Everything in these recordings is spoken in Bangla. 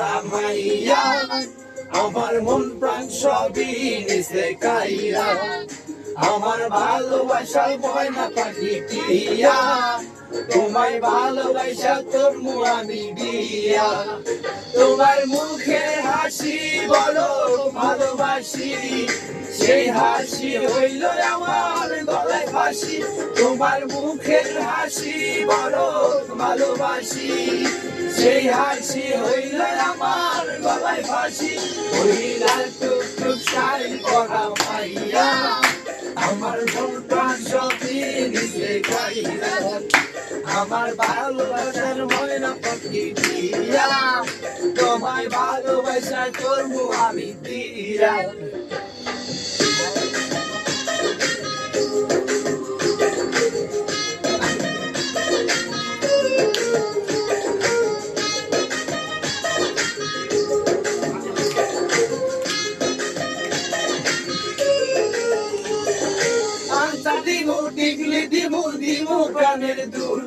পড়া মাইয়া আমার মন প্রাণ সবই নিছে কাইরা আমার ভালোবাসার ময়না পাখি টিয়া তোমায় ভালোবাসা করমু আমি বিয়া তোমার মুখে হাসি বলো ভালোবাসি সেই হাসি হইল আমার গলায় ফাঁসি তোমার মুখের হাসি বলো ভালোবাসি সেই হাসি হইল আমার গলায় ফাঁসি ওই লাল টুকটুক শাড়ি পরা মাইয়া আমার মন প্রাণ সবই নিছে কাইরা আমার ভালোবাসার ময়না পাখি টিয়া তোমায় ভালোবাসা করবো আমি দিয়া দিমু টিকলি দিমু দিমু প্রাণের দুল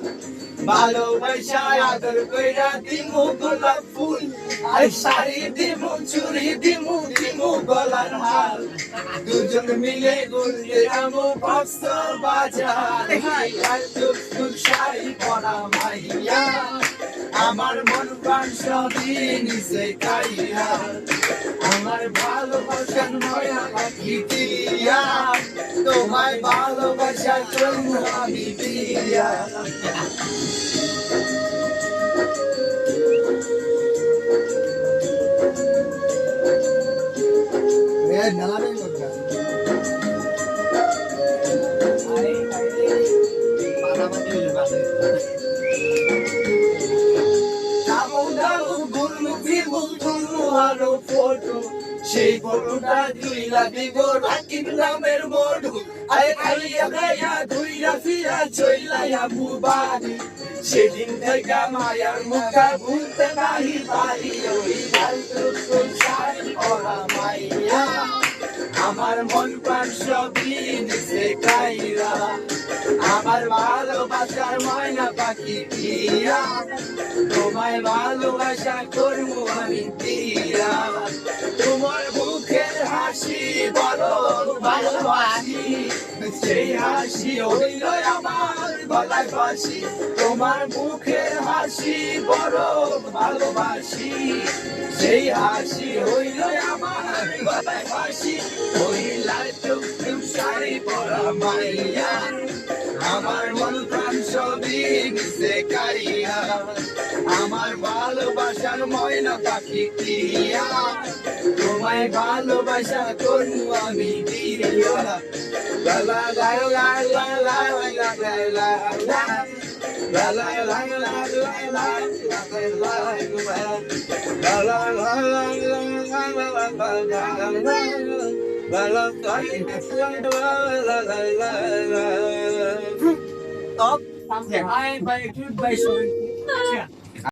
ভালোবাসা আদর কইরা দিমু গোলাপ ফুল আর শাড়ি দিমু চুড়ি দিমু দিমু গলার হার দুজন মিলে ঘুরতে যাবো কষ্ট বাজার আর টুকটুক শাড়ি পরা মাইয়া আমার মন প্রাণ সবই নিছে কাইরা আমার ভালোবাসার ময়না পাখি টিয়া তোমায় ভালোবাসার জন্য আমি দিয়া সেই ফটোটা দুইলা দিব রাকিব নামের মধু আরে খাইয়া খাইয়া ধুইরা ফিরা চইলাইয়া বুবারি সেদিন থেকে মায়ার মুখা ভুলতে নাহি পারি ওই লাল টুকটুক শাড়ি পরা মাইয়া আমার মন প্রাণ সবই নিছে কাইরা আমার ভালোবাসার ময়না পাখি টিয়া তোমায় ভালোবাসা করবো আমি দিয়া তোমার মুখের হাসি বলো ভালোবাসি সেই হাসি হইল আমার গলায় ফাঁসি তোমার মুখের হাসি বড় ভালোবাসি সেই হাসি হইল আমার গলায় ফাঁসি ওই লাল টুকটুক শাড়ি পরা মাইয়া আমার মন প্রাণ সবই নিছে কাইরা আমার ভালোবাসার ময়না পাখি টিয়া তোমায় ভালোবাসা করবো আমি দিয়া লা লা লা লা লা লা লা লা লা La la la la la la la la la la